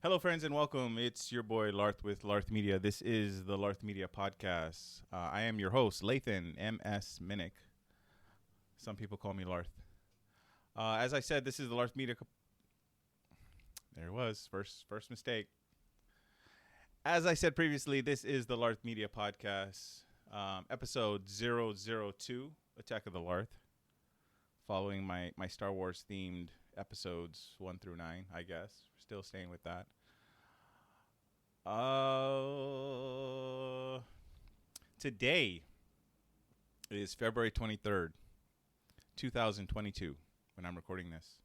Hello, friends, and welcome. It's your boy Larth with LarthMedia. This is the LarthMedia podcast. I am your host, Lathan M.S. Minnick. Some people call me Larth. As I said, this is the LarthMedia. There it was. First mistake. As I said previously, this is the LarthMedia podcast, episode 002, Attack of the Larth, following my Star Wars themed episodes 1 through 9, I guess. Still staying with that. Today is February 23rd, 2022, when I'm recording this.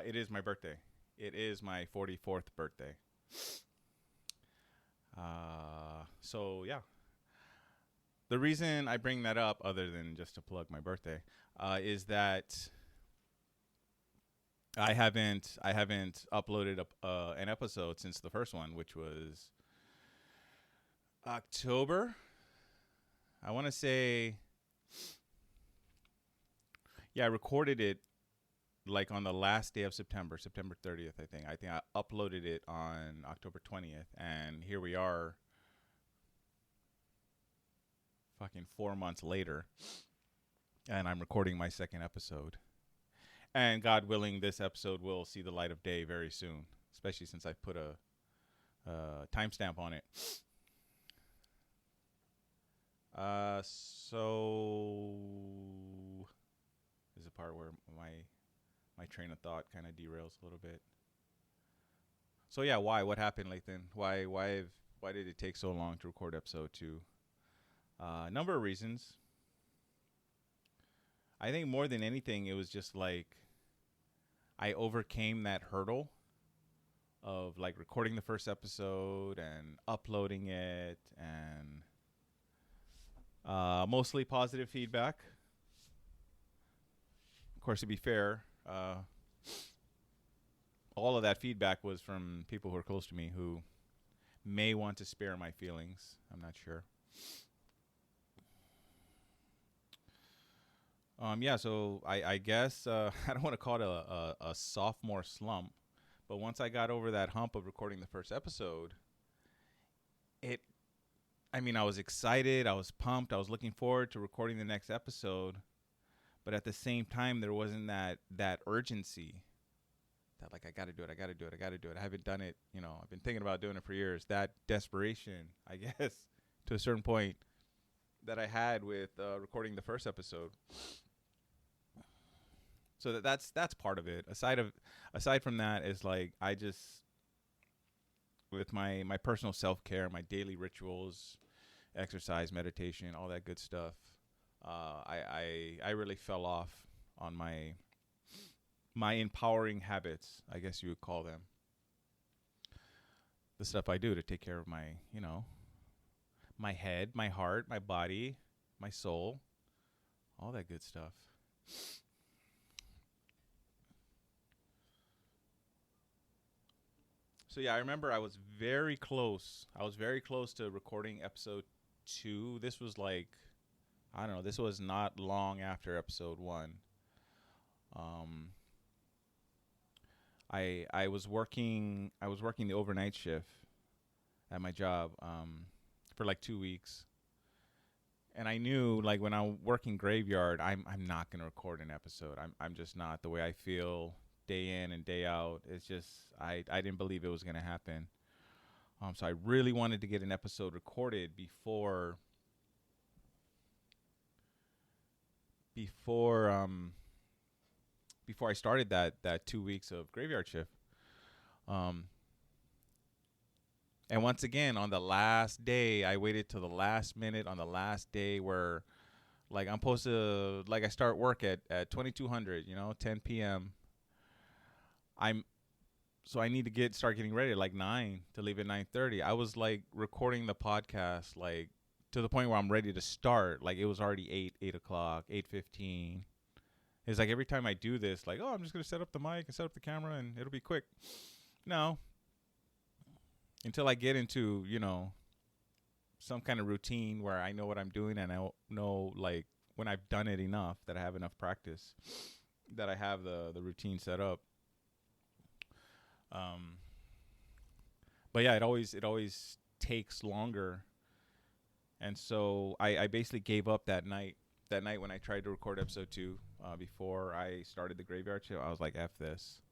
It is my birthday. It is my 44th birthday. So, yeah. The reason I bring that up, other than just to plug my birthday, is that I haven't uploaded an episode since the first one, which was October. I want to say, I recorded it like on the last day of September 30th, I think. I think I uploaded it on October 20th, and here we are fucking 4 months later, and I'm recording my second episode. And God willing, this episode will see the light of day very soon, especially since I put a timestamp on it. So this is a part where my train of thought kind of derails a little bit. So yeah, why? What happened, Lathan? Why did it take so long to record episode 2? A number of reasons. I think more than anything, it was just like I overcame that hurdle of like recording the first episode and uploading it, and mostly positive feedback. Of course, to be fair, all of that feedback was from people who are close to me who may want to spare my feelings. I'm not sure. So I guess I don't want to call it a sophomore slump, but once I got over that hump of recording the first episode, I was excited, I was pumped, I was looking forward to recording the next episode, but at the same time, there wasn't that urgency that like, I got to do it. I haven't done it, I've been thinking about doing it for years. That desperation, I guess, to a certain point that I had with recording the first episode. So that's part of it. Aside from that is like I just, with my personal self-care, my daily rituals, exercise, meditation, all that good stuff, I really fell off on my empowering habits, I guess you would call them. The stuff I do to take care of my my head, my heart, my body, my soul, all that good stuff. So yeah, I remember I was very close. I was very close to recording episode 2. This was like, I don't know, this was not long after episode 1. I was working the overnight shift at my job for like 2 weeks. And I knew, like, when I'm working graveyard, I'm not gonna record an episode. I'm just not. The way I feel day in and day out, it's just I didn't believe it was gonna happen. So I really wanted to get an episode recorded before I started that 2 weeks of graveyard shift. And once again, on the last day, I waited till the last minute on the last day where, like, I'm supposed to, like, I start work at 2200, 10 p.m. So I need to start getting ready at like 9 to leave at 9:30. I was like recording the podcast, like, to the point where I'm ready to start. Like, it was already 8 o'clock, 8:15. It's like every time I do this, like, oh, I'm just going to set up the mic and set up the camera and it'll be quick. No. Until I get into, some kind of routine where I know what I'm doing and I know, like, when I've done it enough, that I have enough practice, that I have the routine set up. But yeah, it always takes longer. And so I basically gave up that night. That night when I tried to record episode 2, before I started the graveyard show, I was like, F this.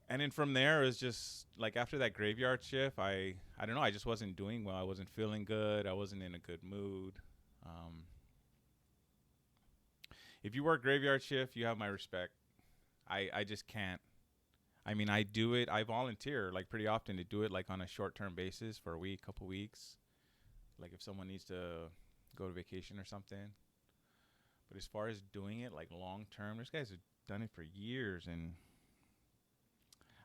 And then from there, it was just like after that graveyard shift, I don't know, I just wasn't doing well. I wasn't feeling good. I wasn't in a good mood. Um, if you work graveyard shift, you have my respect. I just can't. I mean, I do it. I volunteer like pretty often to do it like on a short term basis for a week, couple weeks. Like if someone needs to go to vacation or something. But as far as doing it like long term, there's guys who've done it for years, and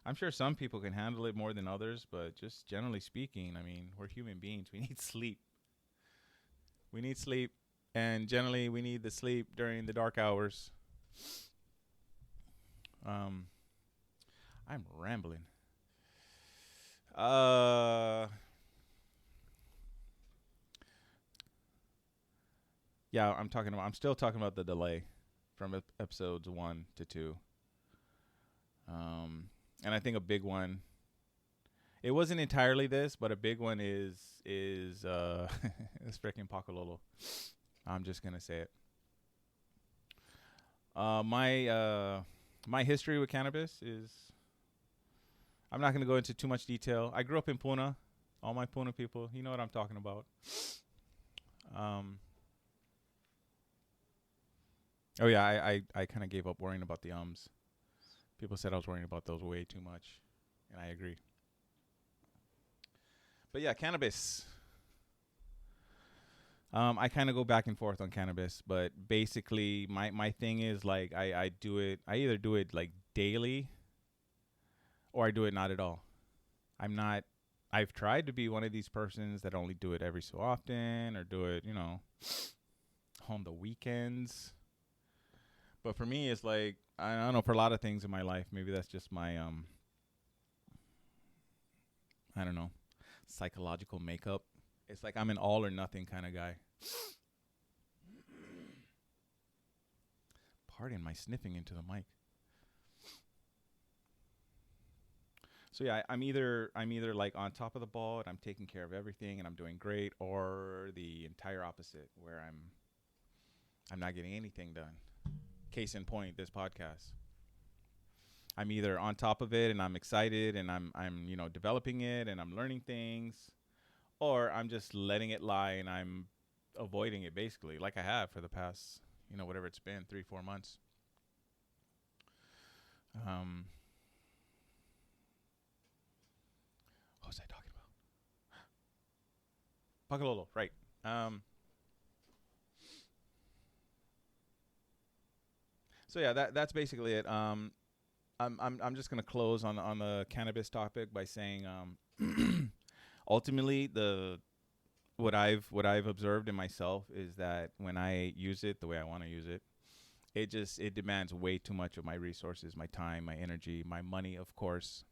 I'm sure some people can handle it more than others, but just generally speaking, I mean, we're human beings. We need sleep. We need sleep, and generally we need the sleep during the dark hours. Um, I'm rambling. Uh, yeah, I'm still talking about the delay from episodes 1 to 2. And I think a big one. It wasn't entirely this, but a big one is is freaking Pacololo. I'm just gonna say it. My history with cannabis is. I'm not gonna go into too much detail. I grew up in Puna. All my Puna people, you know what I'm talking about. Um. Oh yeah, I kind of gave up worrying about the ums. People said I was worrying about those way too much, and I agree. But yeah, cannabis. I kind of go back and forth on cannabis, but basically my thing is like I do it. I either do it like daily, or I do it not at all. I'm not. I've tried to be one of these persons that only do it every so often, or do it, on the weekends. But for me, it's like I don't know. For a lot of things in my life, maybe that's just my I don't know, psychological makeup. It's like I'm an all or nothing kind of guy. Pardon my sniffing into the mic. So yeah, I'm either like on top of the ball and I'm taking care of everything and I'm doing great, or the entire opposite where I'm not getting anything done. Case in point, this podcast. I'm either on top of it and I'm excited and I'm developing it and I'm learning things, or I'm just letting it lie and I'm avoiding it basically, like I have for the past whatever it's been, 3-4 months. Um, what was I talking about? Pakalolo, right? So yeah, that's basically it. I'm just gonna close on the cannabis topic by saying ultimately what I've observed in myself is that when I use it the way I want to use it, it demands way too much of my resources, my time, my energy, my money, of course.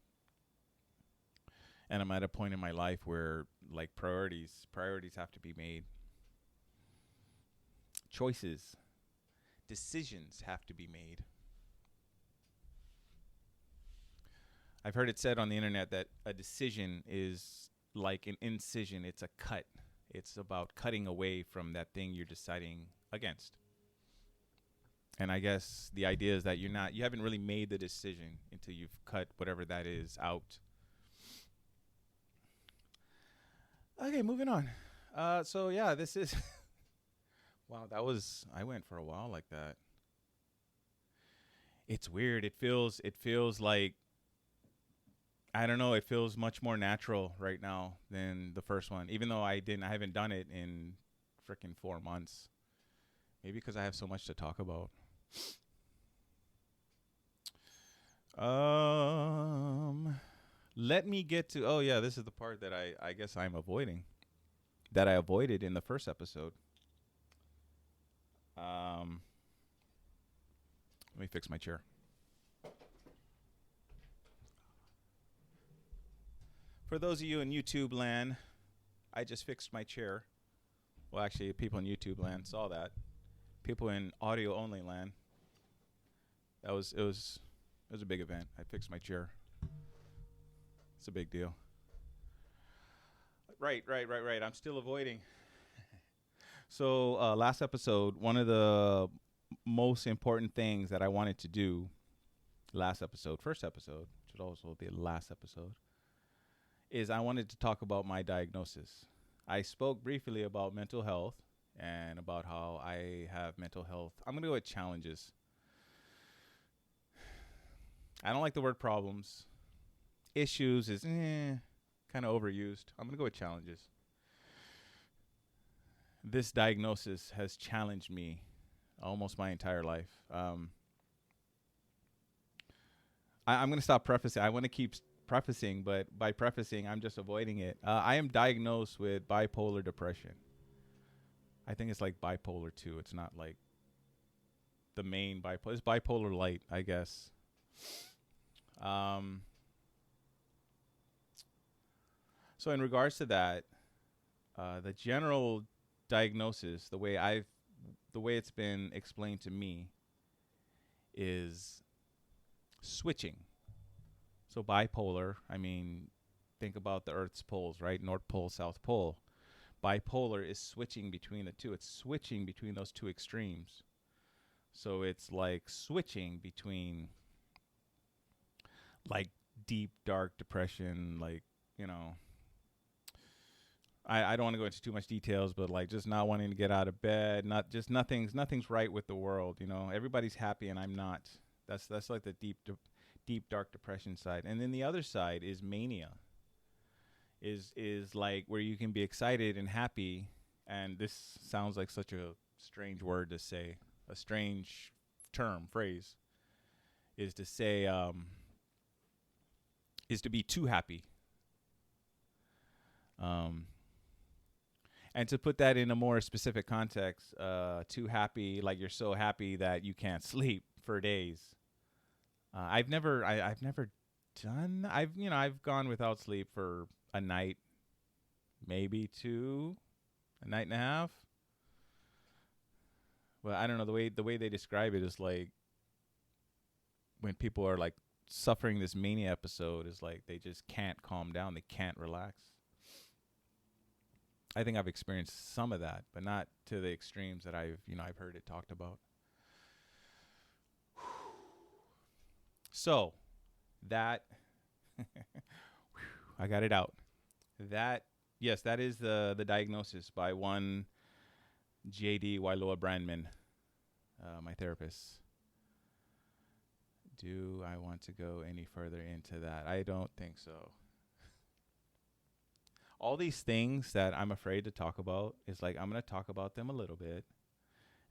And I'm at a point in my life where like priorities have to be made. Choices, decisions have to be made. I've heard it said on the internet that a decision is like an incision. It's a cut. It's about cutting away from that thing you're deciding against. And I guess the idea is that you haven't really made the decision until you've cut whatever that is out. Okay, moving on. So yeah, this is wow, I went for a while like that. It's weird. It feels like I don't know, it feels much more natural right now than the first one. Even though I haven't done it in freaking 4 months. Maybe because I have so much to talk about. Um Let me get to. Oh yeah, this is the part that I guess I'm avoiding. That I avoided in the first episode. Um, Let me fix my chair. For those of you in YouTube land, I just fixed my chair. Well, actually, people in YouTube land saw that. People in audio only land. It was a big event. I fixed my chair. It's a big deal. Right. I'm still avoiding. So last episode, one of the most important things that I wanted to do first episode, which would also be the last episode, is I wanted to talk about my diagnosis. I spoke briefly about mental health and about how I have mental health. I'm going to go with challenges. I don't like the word problems. Issues is kind of overused. I'm going to go with challenges. This diagnosis has challenged me almost my entire life. I'm going to stop prefacing. I want to keep prefacing, but by prefacing, I'm just avoiding it. I am diagnosed with bipolar depression. I think it's like bipolar 2. It's not like the main bipolar. It's bipolar light, I guess. So in regards to that, the general diagnosis, the way it's been explained to me, is switching. So bipolar, I mean, think about the Earth's poles, right? North Pole, South Pole. Bipolar is switching between the two. It's switching between those two extremes. So it's like switching between like deep, dark depression, like, you know, I don't want to go into too much details, but like just not wanting to get out of bed, nothing's right with the world, you know. Everybody's happy and I'm not. That's like the deep dark depression side. And then the other side is mania. Is like where you can be excited and happy, and this sounds like such a strange word to say, a strange phrase, is to say is to be too happy. And to put that in a more specific context, too happy, like you're so happy that you can't sleep for days. I've never done. I've gone without sleep for a night, maybe two, a night and a half. Well, I don't know, the way they describe it is like when people are like suffering this mania episode, is like they just can't calm down, they can't relax. I think I've experienced some of that, but not to the extremes that I've heard it talked about. So, that I got it out. That is the diagnosis by one J.D. Wailoa Brandman, my therapist. Do I want to go any further into that? I don't think so. All these things that I'm afraid to talk about is like I'm going to talk about them a little bit,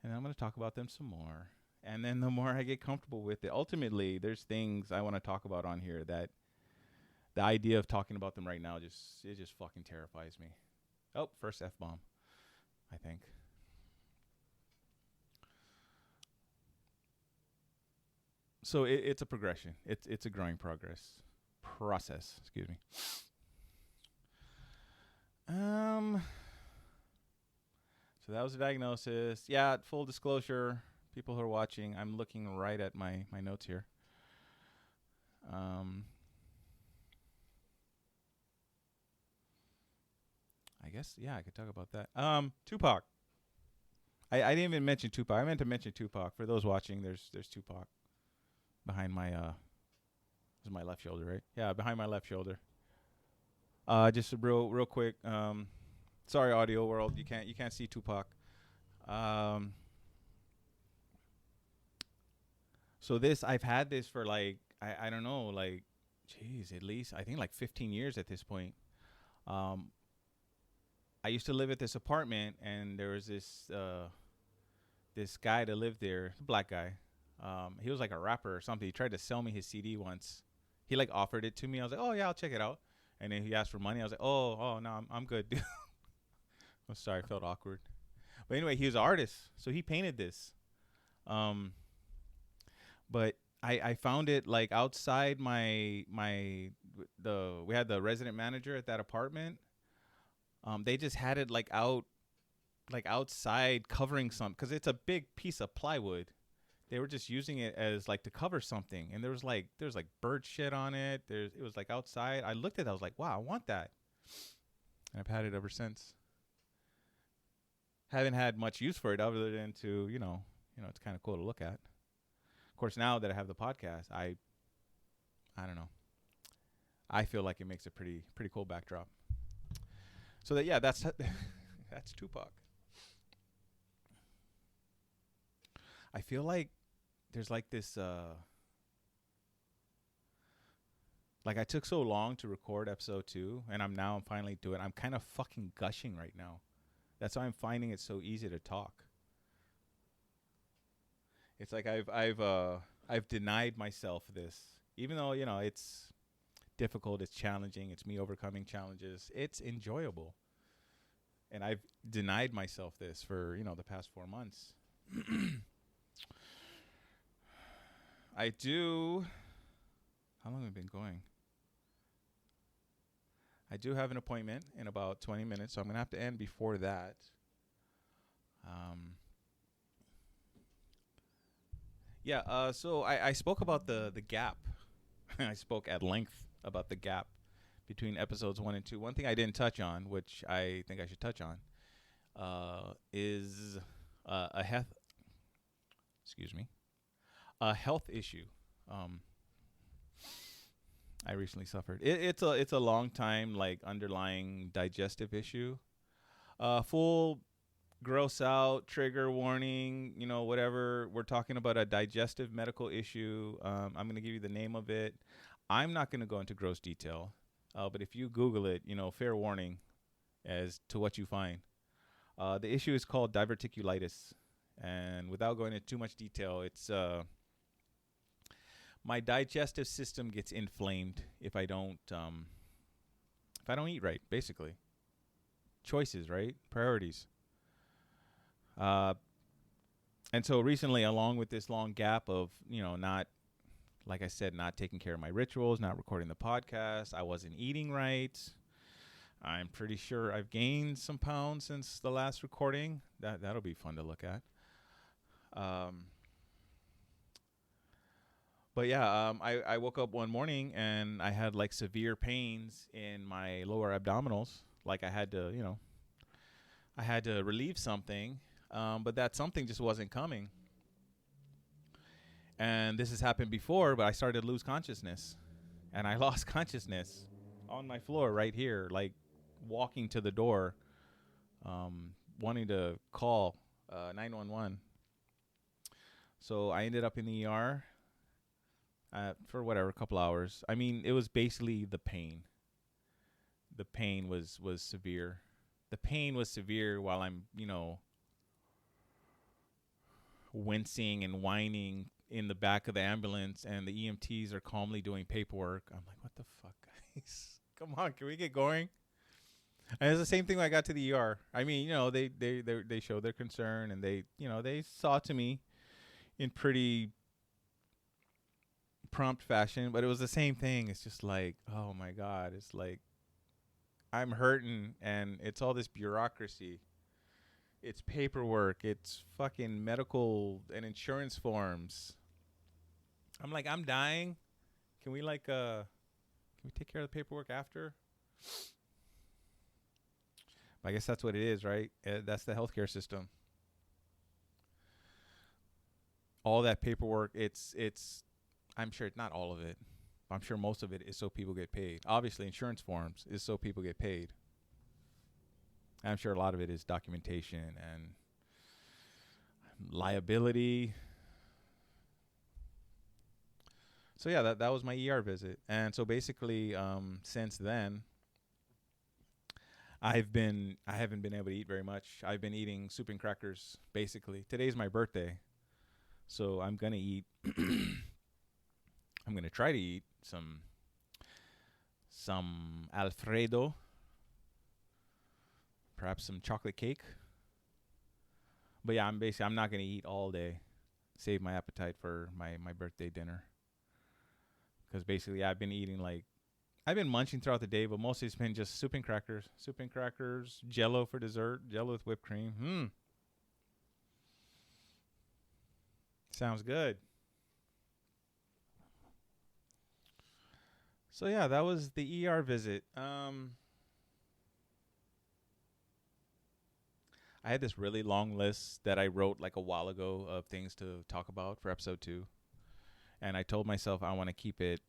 and I'm going to talk about them some more. And then the more I get comfortable with it, ultimately, there's things I want to talk about on here that the idea of talking about them right now just fucking terrifies me. Oh, first F-bomb, I think. So it's a progression. It's a growing process. Excuse me. So that was the diagnosis. Yeah, full disclosure, people who are watching, I'm looking right at my notes here. I guess, yeah, I could talk about that. Tupac. I didn't even mention Tupac. I meant to mention Tupac. For those watching, there's Tupac behind my this is my left shoulder, right? Yeah, behind my left shoulder. Just real quick. Sorry, audio world, you can't see Tupac. So I've had this for like I don't know, like, geez, at least I think like 15 years at this point. I used to live at this apartment, and there was this guy that lived there, black guy. He was like a rapper or something. He tried to sell me his CD once. He like offered it to me. I was like, oh yeah, I'll check it out. And then he asked for money. I was like, oh no, I'm good, dude. I'm sorry, I felt awkward. But anyway, he was an artist, so he painted this. But I found it like outside we had the resident manager at that apartment. They just had it like outside covering some, because it's a big piece of plywood they were just using it as like to cover something, and there's like bird shit on it. It was like outside. I looked at it, I was like, wow, I want that. And I've had it ever since. Haven't had much use for it other than to, it's kind of cool to look at. Of course, now that I have the podcast, I don't know. I feel like it makes a pretty cool backdrop. So that's that's Tupac. I feel like there's like this like I took so long to record episode 2, and I'm finally doing it. I'm kind of fucking gushing right now. That's why I'm finding it so easy to talk. It's like I've denied myself this, even though it's difficult, it's challenging, it's me overcoming challenges. It's enjoyable, and I've denied myself this for the past 4 months. I do. How long have we been going? I do have an appointment in about 20 minutes, so I'm going to have to end before that. So I spoke about the gap. I spoke at length about the gap between episodes 1 and 2. One thing I didn't touch on, which I think I should touch on, is a health issue. I recently suffered. It's a long time like underlying digestive issue. Full gross out, trigger warning, whatever. We're talking about a digestive medical issue. I'm going to give you the name of it. I'm not going to go into gross detail, but if you Google it, fair warning as to what you find. The issue is called diverticulitis, and without going into too much detail, it's my digestive system gets inflamed if I don't eat right, basically. Choices, right? Priorities. And so recently, along with this long gap of, not, like I said, not taking care of my rituals, not recording the podcast, I wasn't eating right. I'm pretty sure I've gained some pounds since the last recording. That'll be fun to look at. But yeah, I woke up one morning and I had like severe pains in my lower abdominals. Like I had to relieve something, but that something just wasn't coming. And this has happened before, but I started to lose consciousness. And I lost consciousness on my floor right here, like walking to the door, wanting to call 911. So I ended up in the ER. For a couple hours. I mean, it was basically the pain. The pain was severe. The pain was severe while I'm, wincing and whining in the back of the ambulance, and the EMTs are calmly doing paperwork. I'm like, what the fuck, guys? Come on, can we get going? And it's the same thing when I got to the ER. I mean, they showed their concern, and they saw to me in pretty prompt fashion, but it was the same thing. It's just like, oh my God, it's like I'm hurting, and it's all this bureaucracy, it's paperwork, it's fucking medical and insurance forms. I'm like, I'm dying. Can we can we take care of the paperwork after? I guess that's what it is, right? That's the healthcare system. All that paperwork, it's I'm sure not all of it. I'm sure most of it is so people get paid. Obviously, insurance forms is so people get paid. I'm sure a lot of it is documentation and liability. So yeah, that was my ER visit. And so basically, since then, I haven't been able to eat very much. I've been eating soup and crackers, basically. Today's my birthday, so I'm going to eat... I'm going to try to eat some Alfredo, perhaps some chocolate cake. But yeah, I'm not going to eat all day. Save my appetite for my birthday dinner. Because basically I've been munching throughout the day, but mostly it's been just soup and crackers, Jello for dessert, Jello with whipped cream. Sounds good. So yeah, that was the ER visit. I had this really long list that I wrote like a while ago of things to talk about for episode 2, and I told myself I want to keep it.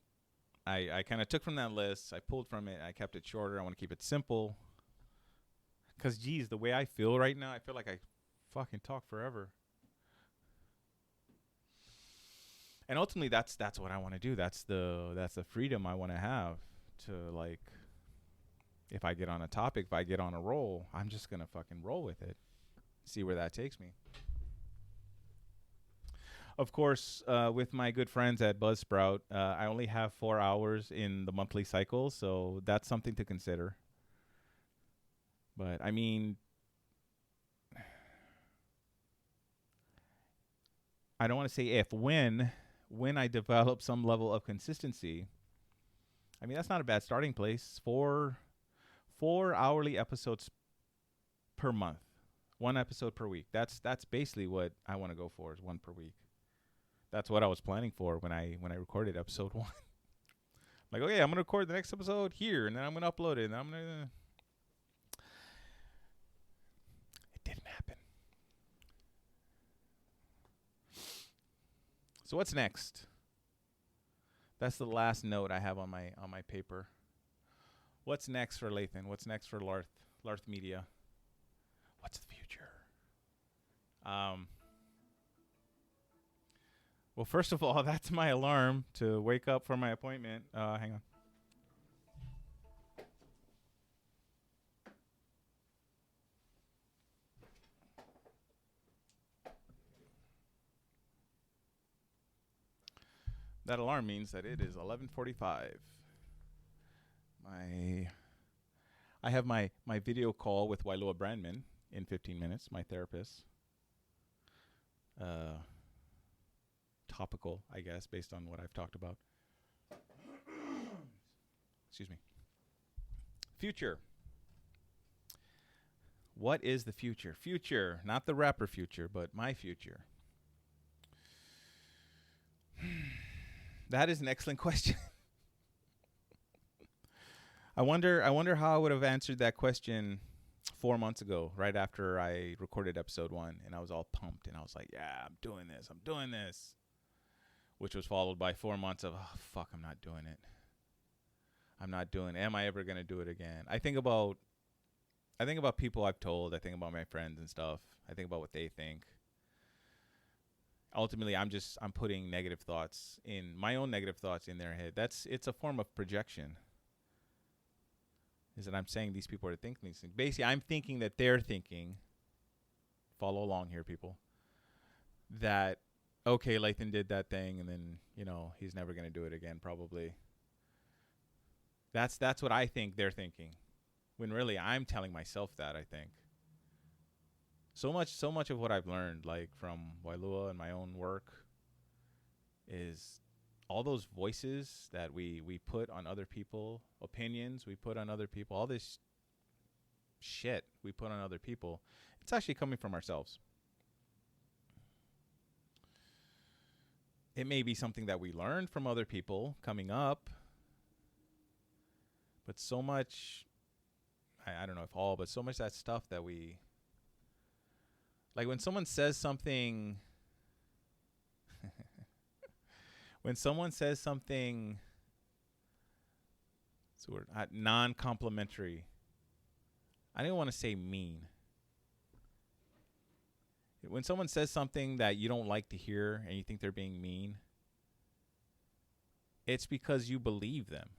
I kind of took from that list. I pulled from it. I kept it shorter. I want to keep it simple. Cause geez, the way I feel right now, I feel like I fucking talk forever. And ultimately, that's what I want to do. That's the freedom I want to have to, like, if I get on a topic, if I get on a roll, I'm just gonna fucking roll with it. See where that takes me. Of course, with my good friends at Buzzsprout, I only have 4 hours in the monthly cycle, so that's something to consider. But I mean, I don't want to say if, when I develop some level of consistency. I mean, that's not a bad starting place. Four hourly episodes per month, 1 episode per week. That's basically what I want to go for, is 1 per week. That's what I was planning for when I recorded episode 1. Like, okay, I'm gonna record the next episode here, and then I'm gonna upload it, and I'm gonna. It didn't happen. So what's next? That's the last note I have on my paper. What's next for Lathan? What's next for LarthMedia? What's the future? Well, first of all, that's my alarm to wake up for my appointment. Hang on. That alarm means that it is 11:45. I have my video call with Wailua Brandman in 15 minutes, my therapist. Topical, I guess, based on what I've talked about. Excuse me. Future. What is the future? Future, not the rapper Future, but my future. That is an excellent question. I wonder how I would have answered that question 4 months ago, right after I recorded episode 1, and I was all pumped, and I was like, yeah, I'm doing this. Which was followed by 4 months of, oh, fuck, I'm not doing it. Am I ever going to do it again? I think about people I've told. I think about my friends and stuff. I think about what they think. Ultimately, I'm putting my own negative thoughts in their head. It's a form of projection. Is that I'm saying these people are thinking these things. Basically, I'm thinking that they're thinking, follow along here, people, that, okay, Lathan did that thing, and then, he's never going to do it again, probably. That's what I think they're thinking, when really I'm telling myself that, I think. So much of what I've learned, like from Wailua and my own work, is all those voices that we put on other people, opinions we put on other people, all this shit we put on other people, it's actually coming from ourselves. It may be something that we learned from other people coming up, but so much, I don't know if all, but so much of that stuff that we, like when someone says something, non-complimentary, I don't want to say mean. When someone says something that you don't like to hear and you think they're being mean, it's because you believe them.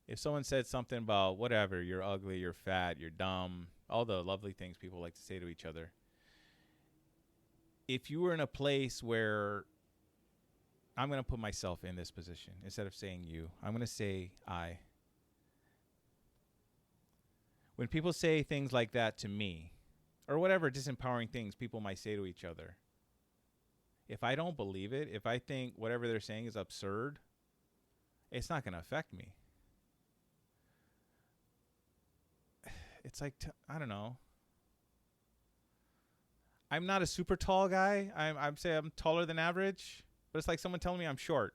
If someone said something about whatever, you're ugly, you're fat, you're dumb, all the lovely things people like to say to each other. If you were in a place where, I'm going to put myself in this position, instead of saying you, I'm going to say I. When people say things like that to me, or whatever disempowering things people might say to each other, if I don't believe it, if I think whatever they're saying is absurd, it's not going to affect me. It's like, I don't know. I'm not a super tall guy. I'm say I'm taller than average, but it's like someone telling me I'm short.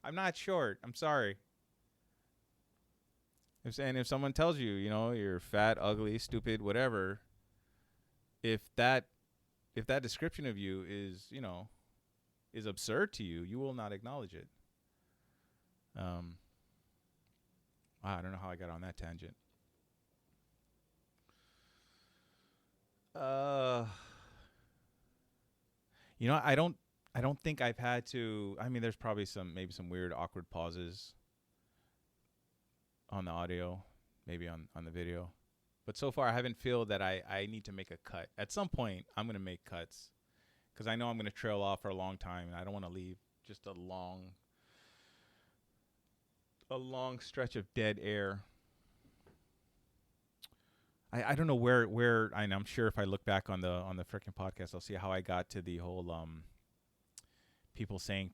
I'm not short. I'm sorry. If someone tells you, you're fat, ugly, stupid, whatever, if that description of you is absurd to you, you will not acknowledge it. Wow, I don't know how I got on that tangent. I don't think I've had to. I mean, there's probably maybe some weird, awkward pauses on the audio, maybe on the video. But so far, I haven't feel that I need to make a cut. At some point, I'm going to make cuts because I know I'm going to trail off for a long time, and I don't want to leave just a long stretch of dead air. I don't know where I'm sure if I look back on the freaking podcast, I'll see how I got to the whole people saying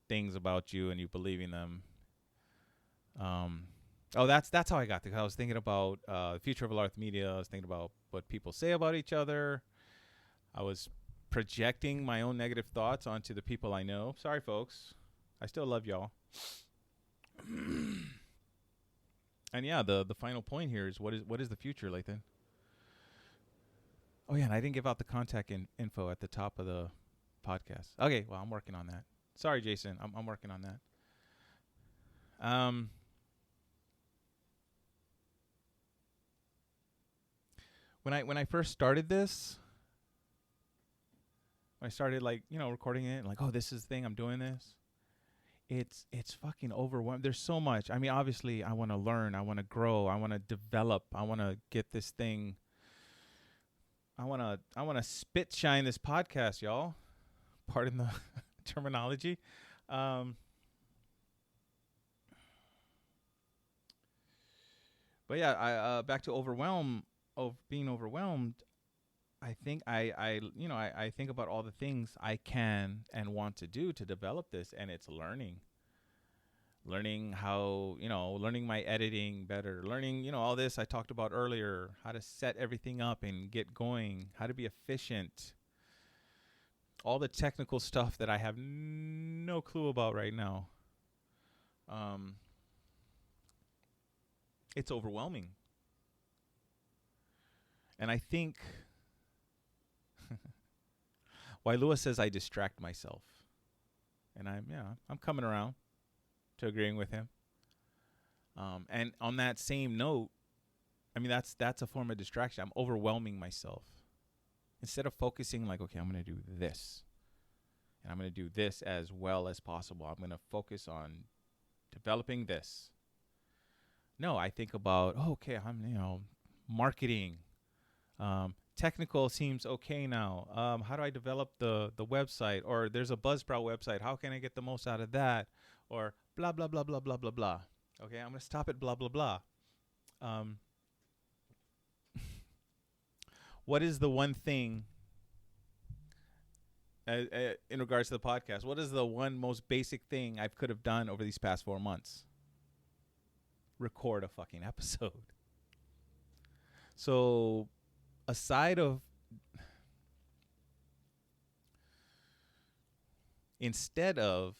things about you and you believing them. That's how I got there. I was thinking about the future of LarthMedia. I was thinking about what people say about each other. I was projecting my own negative thoughts onto the people I know. Sorry, folks. I still love y'all. And yeah, the final point here is what is the future, Lathan? Oh yeah, and I didn't give out the contact info at the top of the podcast. Okay, well I'm working on that. Sorry, Jason, I'm working on that. When I first started this, when I started recording it, like, oh, this is the thing, I'm doing this. It's fucking overwhelming. There's so much. I mean, obviously, I want to learn. I want to grow. I want to develop. I want to get this thing. I want to spit shine this podcast, y'all. Pardon the terminology. But yeah, I back to being overwhelmed. I think I think about all the things I can and want to do to develop this, and it's learning how, learning my editing better, learning, all this I talked about earlier, how to set everything up and get going, how to be efficient, all the technical stuff that I have no clue about right now. It's overwhelming. And I think why Lewis says I distract myself. And I'm coming around to agreeing with him. And on that same note, I mean, that's a form of distraction. I'm overwhelming myself. Instead of focusing like, okay, I'm going to do this. And I'm going to do this as well as possible. I'm going to focus on developing this. No, I think about, okay, I'm, marketing. Technical seems okay now. How do I develop the website? Or there's a Buzzsprout website. How can I get the most out of that? Or blah, blah, blah, blah, blah, blah, blah. Okay, I'm going to stop at blah, blah, blah. What is the one thing, in regards to the podcast, what is the one most basic thing I could have done over these past 4 months? Record a fucking episode. So instead of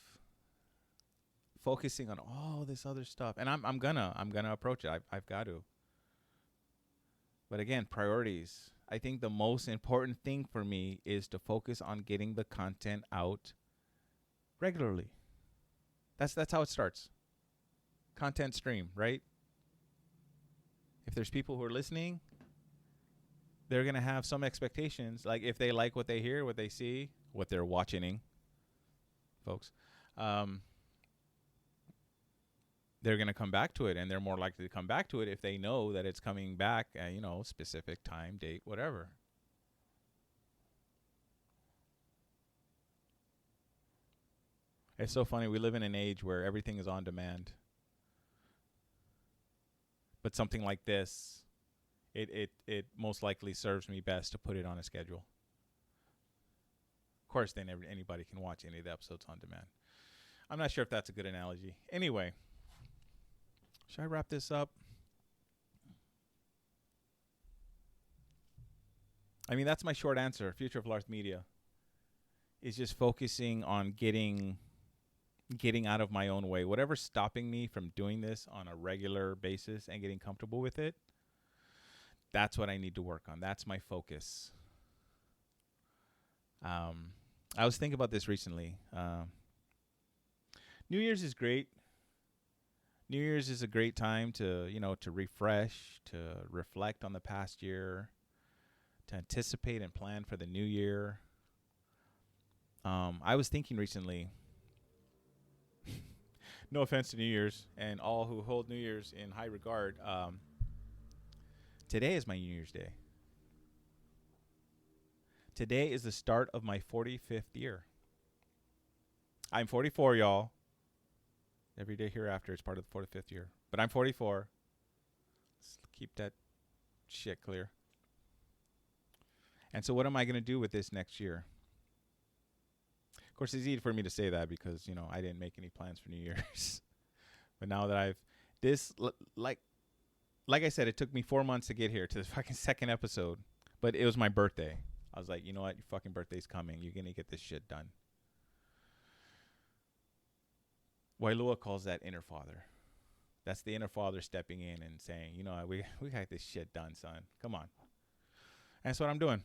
focusing on all this other stuff, and I'm gonna approach it. I've got to. But again, priorities. I think the most important thing for me is to focus on getting the content out regularly. That's how it starts. Content stream, right? If there's people who are listening, they're going to have some expectations. Like if they like what they hear, what they see, what they're watching, folks, they're going to come back to it, and they're more likely to come back to it if they know that it's coming back at, specific time, date, whatever. It's so funny. We live in an age where everything is on demand. But something like this, it most likely serves me best to put it on a schedule. Of course, then anybody can watch any of the episodes on demand. I'm not sure if that's a good analogy. Anyway, should I wrap this up? I mean, that's my short answer. Future of Larth Media is just focusing on getting out of my own way. Whatever's stopping me from doing this on a regular basis and getting comfortable with it, that's what I need to work on. That's my focus. I was thinking about this recently. New Year's is great. New Year's is a great time to, to refresh, to reflect on the past year, to anticipate and plan for the new year. I was thinking recently, no offense to New Year's and all who hold New Year's in high regard, today is my New Year's Day. Today is the start of my 45th year. I'm 44, y'all. Every day hereafter is part of the 45th year. But I'm 44. Let's keep that shit clear. And so what am I going to do with this next year? Of course, it's easy for me to say that because, I didn't make any plans for New Year's. But now that like I said, it took me 4 months to get here to the fucking second episode. But it was my birthday. I was like, you know what? Your fucking birthday's coming. You're going to get this shit done. Wailua calls that inner father. That's the inner father stepping in and saying, we got this shit done, son. Come on. And that's what I'm doing.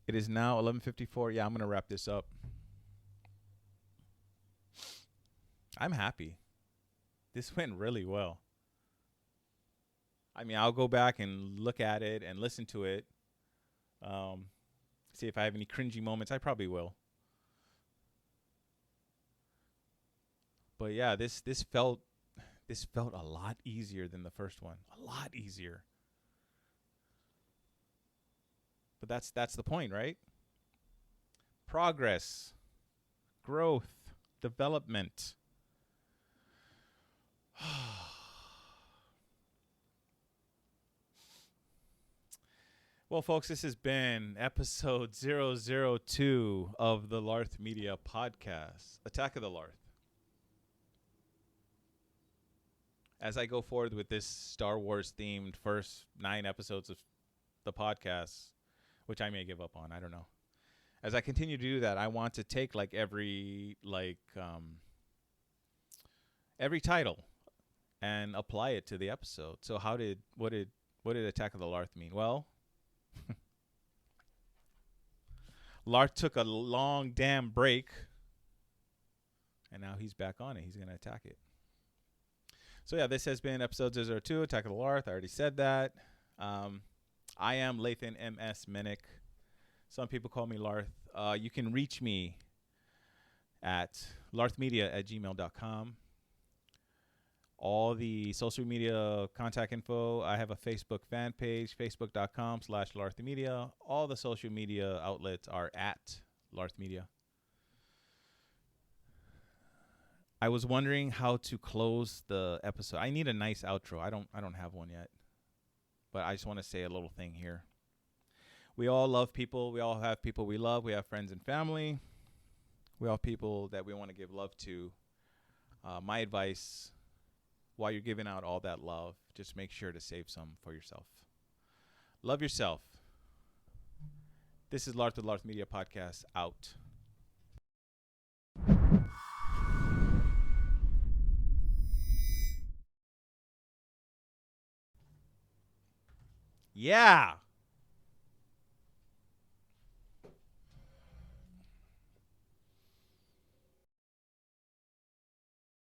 It is now 11:54. Yeah, I'm going to wrap this up. I'm happy. This went really well. I mean, I'll go back and look at it and listen to it. See if I have any cringy moments. I probably will. But yeah, this felt a lot easier than the first one. A lot easier. But that's the point, right? Progress, growth, development. Well, folks, this has been episode 002 of the LarthMedia podcast, Attack of the Larth. As I go forward with this Star Wars themed first 9 episodes of the podcast, which I may give up on, I don't know. As I continue to do that, I want to take every title and apply it to the episode. So what did Attack of the Larth mean? Well, Larth took a long damn break, and now he's back on it. He's going to attack it. So yeah, this has been episode 002, Attack of the Larth. I already said that. I am Lathan M.S. Minnick. Some people call me Larth. You can reach me at LarthMedia@gmail.com. All the social media contact info. I have a Facebook fan page, facebook.com/LarthMedia. All the social media outlets are at LarthMedia. I was wondering how to close the episode. I need a nice outro. I don't have one yet. But I just want to say a little thing here. We all love people. We all have people we love. We have friends and family. We all have people that we want to give love to. My advice, while you're giving out all that love, just make sure to save some for yourself. Love yourself. This is Larth, the LarthMedia podcast, out. Yeah.